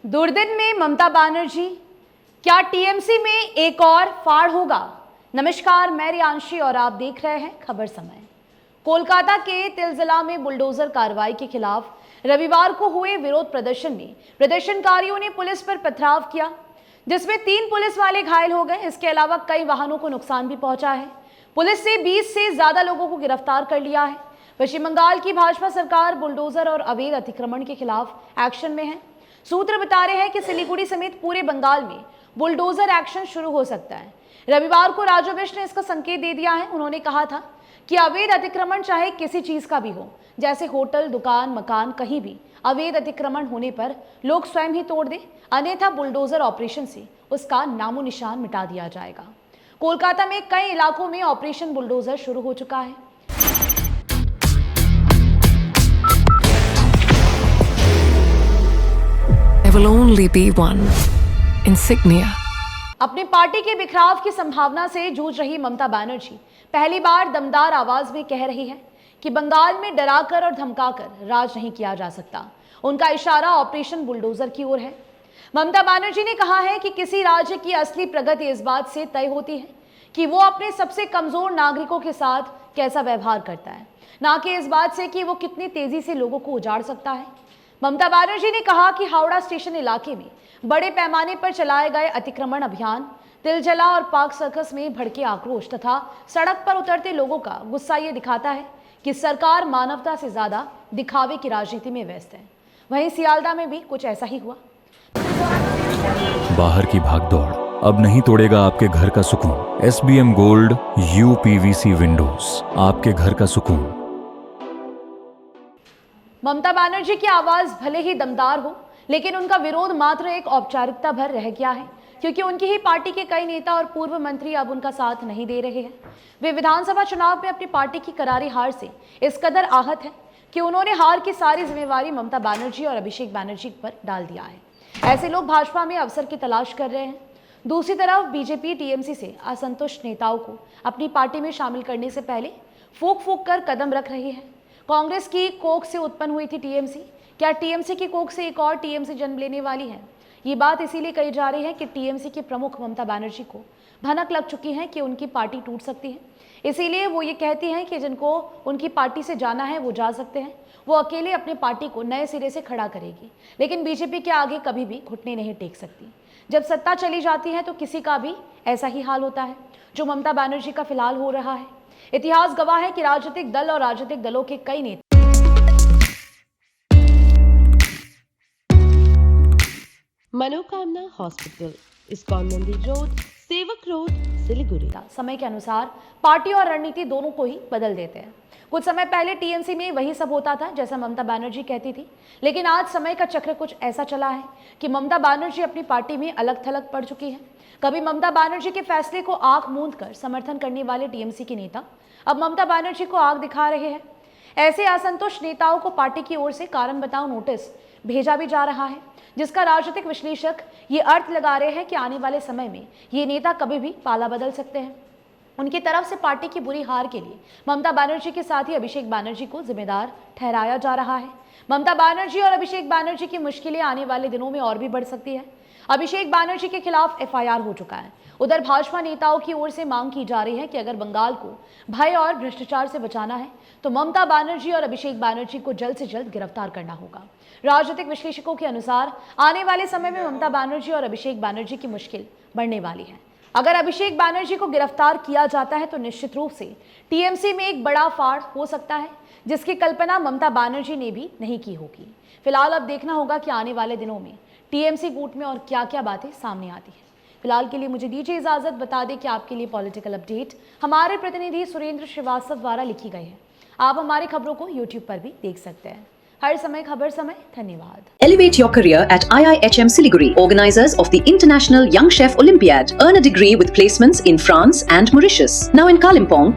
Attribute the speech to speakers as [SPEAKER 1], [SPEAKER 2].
[SPEAKER 1] दुर्दिन में ममता बनर्जी, क्या टीएमसी में एक और फाड़ होगा? नमस्कार, मैं रियांशी और आप देख रहे हैं खबर समय। कोलकाता के तिलजिला में बुलडोजर कार्रवाई के खिलाफ रविवार को हुए विरोध प्रदर्शन में प्रदर्शनकारियों ने पुलिस पर पथराव किया, जिसमें 3 पुलिस वाले घायल हो गए। इसके अलावा कई वाहनों को नुकसान भी पहुंचा है। पुलिस ने 20 से ज्यादा लोगों को गिरफ्तार कर लिया है। पश्चिम बंगाल की भाजपा सरकार बुलडोजर और अवैध अतिक्रमण के खिलाफ एक्शन में है। सूत्र बता रहे हैं कि सिलीगुड़ी समेत पूरे बंगाल में बुलडोजर एक्शन शुरू हो सकता है। रविवार को राजू बिष्ट ने इसका संकेत दे दिया है। उन्होंने कहा था कि अवैध अतिक्रमण चाहे किसी चीज का भी हो, जैसे होटल, दुकान, मकान, कहीं भी अवैध अतिक्रमण होने पर लोग स्वयं ही तोड़ दें, अन्यथा बुलडोजर ऑपरेशन से उसका नामो निशान मिटा दिया जाएगा। कोलकाता में कई इलाकों में ऑपरेशन बुलडोजर शुरू हो चुका है।
[SPEAKER 2] There will only be one insignia.
[SPEAKER 1] अपनी पार्टी के बिखराव की संभावना से जूझ रही ममता बनर्जी पहली बार दमदार आवाज में कह रही है कि बंगाल में डराकर और धमकाकर राज नहीं किया जा सकता। उनका इशारा ऑपरेशन बुलडोजर की ओर है। ममता बनर्जी ने कहा है कि किसी राज्य की असली प्रगति इस बात से तय होती है कि वो अपने सबसे कमजोर नागरिकों के साथ कैसा व्यवहार करता है, ना कि इस बात से कि वो कितनी तेजी से लोगों को उजाड़ सकता है। ममता बनर्जी ने कहा कि हावड़ा स्टेशन इलाके में बड़े पैमाने पर चलाए गए अतिक्रमण अभियान, तिलजला और पार्क सर्कस में भड़के आक्रोश तथा सड़क पर उतरते लोगों का गुस्सा ये दिखाता है कि सरकार मानवता से ज्यादा दिखावे की राजनीति में व्यस्त है। वहीं सियालदा में भी कुछ ऐसा ही हुआ।
[SPEAKER 3] बाहर की भागदौड़ अब नहीं तोड़ेगा आपके घर का सुकून। SBM गोल्ड UPVC विंडोज, आपके घर का सुकून।
[SPEAKER 1] ममता बनर्जी की आवाज भले ही दमदार हो, लेकिन उनका विरोध मात्र एक औपचारिकता भर रह गया है, क्योंकि उनकी ही पार्टी के कई नेता और पूर्व मंत्री अब उनका साथ नहीं दे रहे हैं। वे विधानसभा चुनाव में अपनी पार्टी की करारी हार से इस कदर आहत हैं कि उन्होंने हार की सारी जिम्मेवारी ममता बनर्जी और अभिषेक बनर्जी पर डाल दिया है। ऐसे लोग भाजपा में अवसर की तलाश कर रहे हैं। दूसरी तरफ बीजेपी टीएमसी से असंतुष्ट नेताओं को अपनी पार्टी में शामिल करने से पहले फूंक फूंक कर कदम रख रही है। कांग्रेस की कोख से उत्पन्न हुई थी टीएमसी। क्या टीएमसी की कोख से एक और टीएमसी जन्म लेने वाली है? ये बात इसीलिए कही जा रही है कि टीएमसी के प्रमुख ममता बनर्जी को भनक लग चुकी है कि उनकी पार्टी टूट सकती है। इसीलिए वो ये कहती हैं कि जिनको उनकी पार्टी से जाना है वो जा सकते हैं। वो अकेले अपनी पार्टी को नए सिरे से खड़ा करेगी, लेकिन बीजेपी के आगे कभी भी घुटने नहीं टेक सकती। जब सत्ता चली जाती है तो किसी का भी ऐसा ही हाल होता है जो ममता बनर्जी का फिलहाल हो रहा है। इतिहास गवाह है कि राजनीतिक दल और राजनीतिक दलों के कई नेता
[SPEAKER 4] मनोकामना हॉस्पिटल, इस्कॉन मंदिर रोड, सेवक रोड, सिलीगुड़ी
[SPEAKER 1] समय के अनुसार पार्टी और रणनीति दोनों को ही बदल देते हैं। कुछ समय पहले टीएमसी में वही सब होता था जैसा ममता बनर्जी कहती थी, लेकिन आज समय का चक्र कुछ ऐसा चला है कि ममता बनर्जी अपनी पार्टी में अलग थलग पड़ चुकी है। कभी ममता बनर्जी के फैसले को आंख मूंद कर समर्थन करने वाले टीएमसी के नेता अब ममता बनर्जी को आग दिखा रहे हैं। ऐसे असंतुष्ट नेताओं को पार्टी की ओर से कारण बताओ नोटिस भेजा भी जा रहा है, जिसका राजनीतिक विश्लेषक ये अर्थ लगा रहे हैं कि आने वाले समय में ये नेता कभी भी पाला बदल सकते हैं। उनकी तरफ से पार्टी की बुरी हार के लिए ममता बनर्जी के साथ ही अभिषेक बनर्जी को जिम्मेदार ठहराया जा रहा है। ममता बनर्जी और अभिषेक बनर्जी की मुश्किलें आने वाले दिनों में और भी बढ़ सकती है। अभिषेक बनर्जी के खिलाफ FIR हो चुका है। उधर भाजपा नेताओं की ओर से मांग की जा रही है कि अगर बंगाल को भय और भ्रष्टाचार से बचाना है तो ममता बनर्जी और अभिषेक बनर्जी को जल्द से जल्द गिरफ्तार करना होगा। राजनीतिक विश्लेषकों के अनुसार आने वाले समय में ममता बनर्जी और अभिषेक बनर्जी की मुश्किल बढ़ने वाली है। अगर अभिषेक बनर्जी को गिरफ्तार किया जाता है तो निश्चित रूप से टीएमसी में एक बड़ा फाड़ हो सकता है, जिसकी कल्पना ममता बनर्जी ने भी नहीं की होगी। फिलहाल अब देखना होगा कि आने वाले दिनों में टीएमसी गुट में और क्या क्या बातें सामने आती है। फिलहाल के लिए मुझे दीजिए इजाजत। बता दें कि आपके लिए पॉलिटिकल अपडेट हमारे प्रतिनिधि सुरेंद्र श्रीवास्तव द्वारा लिखी गई है। आप हमारी खबरों को यूट्यूब पर भी देख सकते हैं। हर समय खबर समय। धन्यवाद।
[SPEAKER 5] Elevate your career at IIHM Siliguri, organizers of the International Young Chef Olympiad. Earn a degree with placements in France and Mauritius. Now in Kalimpong,